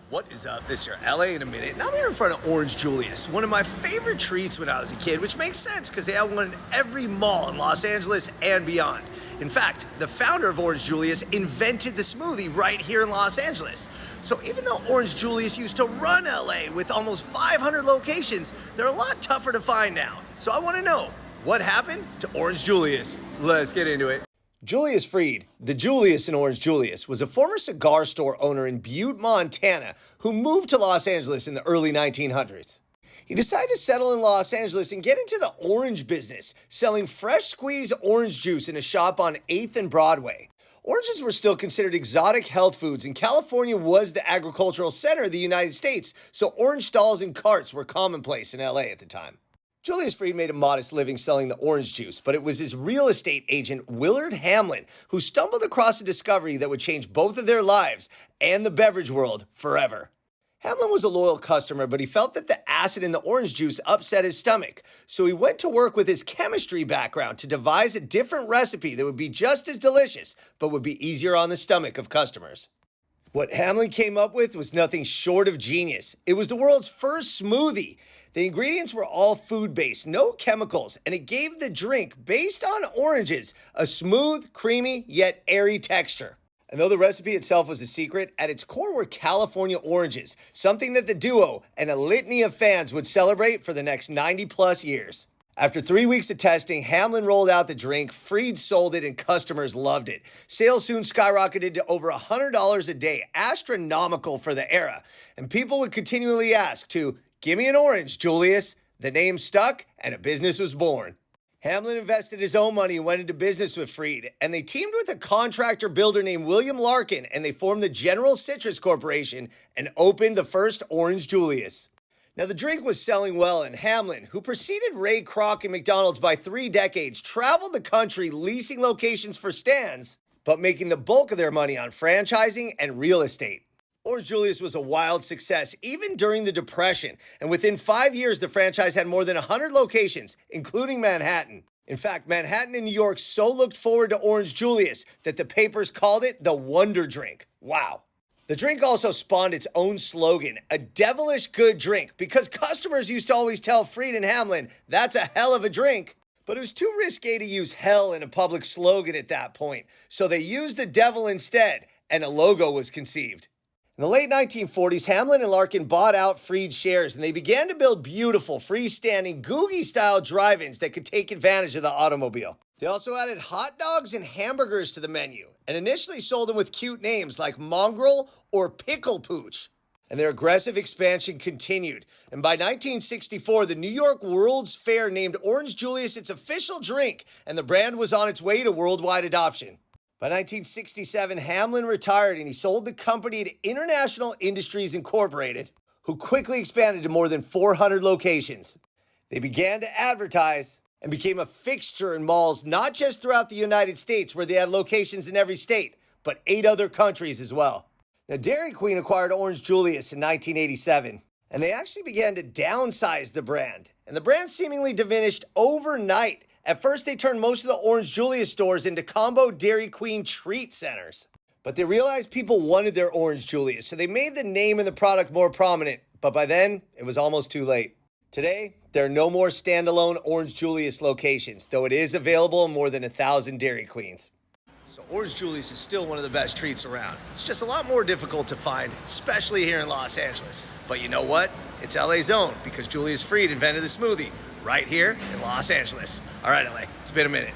What is up? This here, LA in a minute, and I'm here in front of Orange Julius, one of my favorite treats when I was a kid, which makes sense because they have one in every mall in Los Angeles and beyond. In fact, the founder of Orange Julius invented the smoothie right here in Los Angeles. So even though Orange Julius used to run LA with almost 500 locations, they're a lot tougher to find now. So I want to know, what happened to Orange Julius? Let's get into it. Julius Freed, the Julius in Orange Julius, was a former cigar store owner in Butte, Montana, who moved to Los Angeles in the early 1900s. He decided to settle in Los Angeles and get into the orange business, selling fresh squeezed orange juice in a shop on 8th and Broadway. Oranges were still considered exotic health foods, and California was the agricultural center of the United States, so orange stalls and carts were commonplace in LA at the time. Julius Freed made a modest living selling the orange juice, but it was his real estate agent, Willard Hamlin, who stumbled across a discovery that would change both of their lives and the beverage world forever. Hamlin was a loyal customer, but he felt that the acid in the orange juice upset his stomach, so he went to work with his chemistry background to devise a different recipe that would be just as delicious, but would be easier on the stomach of customers. What Hamlin came up with was nothing short of genius. It was the world's first smoothie. The ingredients were all food-based, no chemicals, and it gave the drink, based on oranges, a smooth, creamy, yet airy texture. And though the recipe itself was a secret, at its core were California oranges, something that the duo and a litany of fans would celebrate for the next 90-plus years. After 3 weeks of testing, Hamlin rolled out the drink, Freed sold it, and customers loved it. Sales soon skyrocketed to over $100 a day, astronomical for the era, and people would continually ask to, "Give me an orange, Julius." The name stuck, and a business was born. Hamlin invested his own money and went into business with Freed, and they teamed with a contractor builder named William Larkin, and they formed the General Citrus Corporation and opened the first Orange Julius. Now, the drink was selling well, and Hamlin, who preceded Ray Kroc and McDonald's by 3 decades, traveled the country leasing locations for stands, but making the bulk of their money on franchising and real estate. Orange Julius was a wild success even during the Depression, and within 5 years, the franchise had more than 100 locations, including Manhattan. In fact, Manhattan and New York so looked forward to Orange Julius that the papers called it the Wonder Drink. Wow. The drink also spawned its own slogan, a devilish good drink, because customers used to always tell Freed and Hamlin, "That's a hell of a drink." But it was too risque to use hell in a public slogan at that point, so they used the devil instead, and a logo was conceived. In the late 1940s, Hamlin and Larkin bought out Freed's shares, and they began to build beautiful, freestanding, Googie-style drive-ins that could take advantage of the automobile. They also added hot dogs and hamburgers to the menu, and initially sold them with cute names like Mongrel or Pickle Pooch. And their aggressive expansion continued, and by 1964, the New York World's Fair named Orange Julius its official drink, and the brand was on its way to worldwide adoption. By 1967, Hamlin retired and he sold the company to International Industries Incorporated, who quickly expanded to more than 400 locations. They began to advertise and became a fixture in malls not just throughout the United States, where they had locations in every state, but 8 other countries as well. Now, Dairy Queen acquired Orange Julius in 1987, and they actually began to downsize the brand, and the brand seemingly diminished overnight. At first, they turned most of the Orange Julius stores into combo Dairy Queen treat centers. But they realized people wanted their Orange Julius, so they made the name and the product more prominent. But by then, it was almost too late. Today, there are no more standalone Orange Julius locations, though it is available in more than 1,000 Dairy Queens. So Orange Julius is still one of the best treats around. It's just a lot more difficult to find, especially here in Los Angeles. But you know what? It's LA's own, because Julius Freed invented the smoothie right here in Los Angeles. All right, LA, it's been a minute.